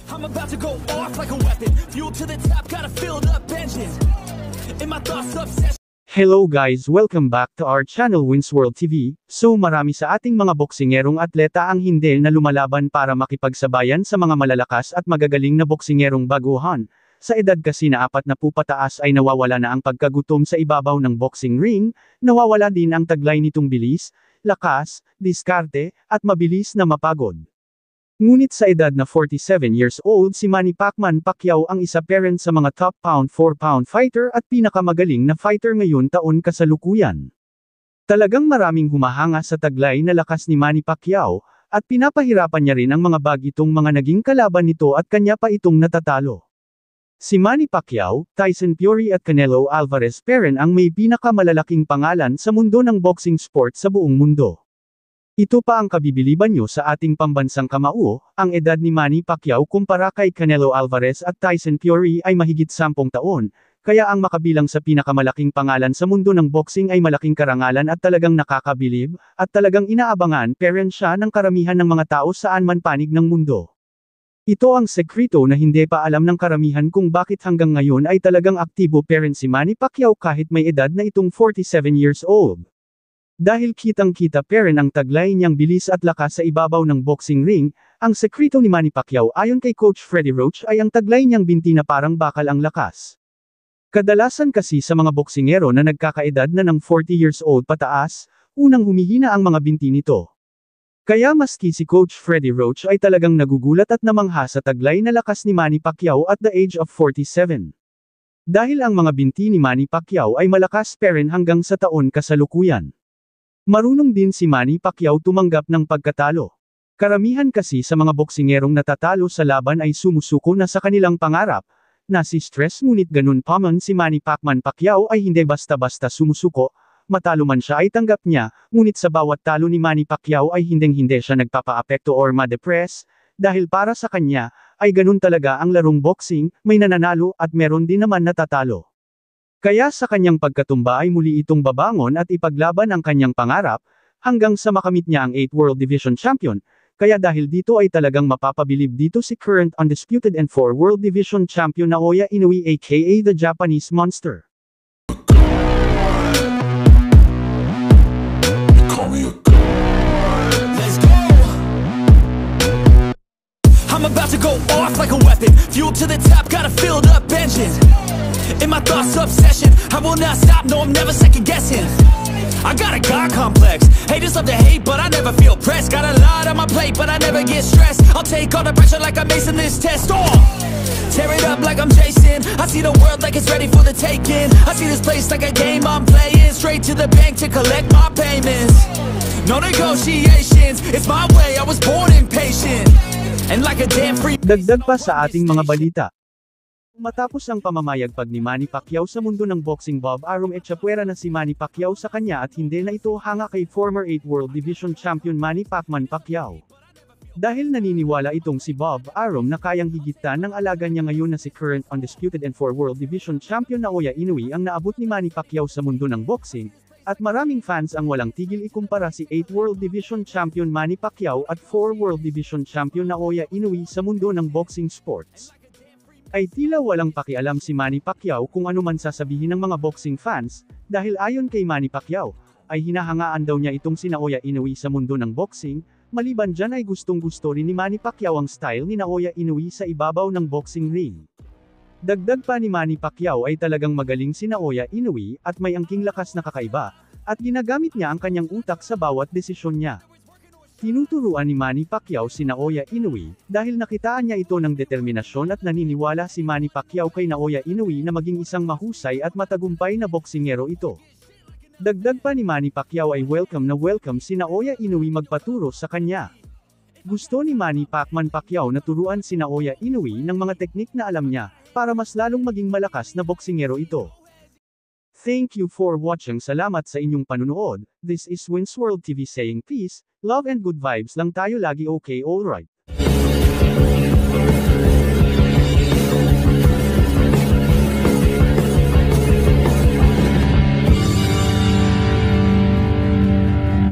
I'm about to go off like a weapon. Fuel to the top, got a filled up engine. In my thoughts, obsession. Hello guys, welcome back to our channel Wins World TV. So marami sa ating mga boksingerong atleta ang hindi na lumalaban para makipagsabayan sa mga malalakas at magagaling na boksingerong baguhan. Sa edad kasi na 40 pataas ay nawawala na ang pagkagutom sa ibabaw ng boxing ring, nawawala din ang taglay nitong bilis, lakas, diskarte, at mabilis na mapagod. Ngunit sa edad na 47 years old si Manny Pacquiao ang isa parent sa mga top pound for pound fighter at pinakamagaling na fighter ngayon taon kasalukuyan. Talagang maraming humahanga sa taglay na lakas ni Manny Pacquiao, at pinapahirapan niya rin ang mga bagitong mga naging kalaban nito at kanya pa itong natatalo. Si Manny Pacquiao, Tyson Fury at Canelo Alvarez parent ang may pinakamalalaking pangalan sa mundo ng boxing sport sa buong mundo. Ito pa ang kabibiliban nyo sa ating pambansang kamao, ang edad ni Manny Pacquiao kumpara kay Canelo Alvarez at Tyson Fury ay mahigit 10 taon, kaya ang makabilang sa pinakamalaking pangalan sa mundo ng boxing ay malaking karangalan at talagang nakakabilib, at talagang inaabangan parent siya ng karamihan ng mga tao saan man panig ng mundo. Ito ang sekreto na hindi pa alam ng karamihan kung bakit hanggang ngayon ay talagang aktibo parent si Manny Pacquiao kahit may edad na itong 47 years old. Dahil kitang-kita parent ang taglay niyang bilis at lakas sa ibabaw ng boxing ring, ang sekreto ni Manny Pacquiao ayon kay Coach Freddie Roach ay ang taglay niyang binti na parang bakal ang lakas. Kadalasan kasi sa mga boksingero na nagkakaedad na ng 40 years old pataas, unang humihina ang mga binti nito. Kaya maski si Coach Freddie Roach ay talagang nagugulat at namangha sa taglay na lakas ni Manny Pacquiao at the age of 47. Dahil ang mga binti ni Manny Pacquiao ay malakas parent hanggang sa taon kasalukuyan. Marunong din si Manny Pacquiao tumanggap ng pagkatalo. Karamihan kasi sa mga boksingerong natatalo sa laban ay sumusuko na sa kanilang pangarap, na si stress ngunit ganun pa man si Manny Pacquiao ay hindi basta-basta sumusuko, matalo man siya ay tanggap niya, ngunit sa bawat talo ni Manny Pacquiao ay hinding-hindi siya nagpapa-apekto or ma-depress, dahil para sa kanya, ay ganun talaga ang larong boxing, may nananalo at meron din naman natatalo. Kaya sa kanyang pagkatumba ay muli itong babangon at ipaglaban ang kanyang pangarap, hanggang sa makamit niya ang 8 World Division Champion, kaya dahil dito ay talagang mapapabilib dito si current undisputed and 4 World Division Champion Naoya Inoue aka the Japanese Monster. I'm about to go off like a weapon. Fuel to the top, got a filled up engine. In my thoughts, obsession. I will not stop, no, I'm never second guessing. I got a God complex. Haters love to hate, but I never feel pressed. Got a lot on my plate, but I never get stressed. I'll take all the pressure like I'm acing this test. Oh! Tear it up like I'm Jason. I see the world like it's ready for the taking. I see this place like a game I'm playing. Straight to the bank to collect my payments. No negotiations, it's my way, I was born impatient. And like a damn free. Dagdag pa sa ating mga balita. Matapos ang pamamayagpag ni Manny Pacquiao sa mundo ng boxing, Bob Arum etchapwera na si Manny Pacquiao sa kanya at hindi na ito hanga kay former 8 World Division Champion Manny Pacquiao. Dahil naniniwala itong si Bob Arum na kayang higitan ng alaga niya ngayon na si current undisputed and 4 World Division Champion Naoya Inoue ang naabot ni Manny Pacquiao sa mundo ng boxing, at maraming fans ang walang tigil ikumpara si 8 World Division Champion Manny Pacquiao at 4 World Division Champion Naoya Inoue sa mundo ng boxing sports. Ay tila walang pakialam si Manny Pacquiao kung ano man sasabihin ng mga boxing fans, dahil ayon kay Manny Pacquiao, ay hinahangaan daw niya itong si Naoya Inoue sa mundo ng boxing, maliban dyan ay gustong-gusto rin ni Manny Pacquiao ang style ni Naoya Inoue sa ibabaw ng boxing ring. Dagdag pa ni Manny Pacquiao ay talagang magaling si Naoya Inoue at may angking lakas na kakaiba, at ginagamit niya ang kanyang utak sa bawat desisyon niya. Tinuturuan ni Manny Pacquiao si Naoya Inoue, dahil nakitaan niya ito ng determinasyon at naniniwala si Manny Pacquiao kay Naoya Inoue na maging isang mahusay at matagumpay na boksingero ito. Dagdag pa ni Manny Pacquiao ay welcome si Naoya Inoue magpaturo sa kanya. Gusto ni Manny Pacquiao na turuan si Naoya Inoue ng mga teknik na alam niya, para mas lalong maging malakas na boksingero ito. Thank you for watching. Salamat sa inyong panunood. This is Wins World TV saying peace, love and good vibes lang tayo lagi, okay, alright.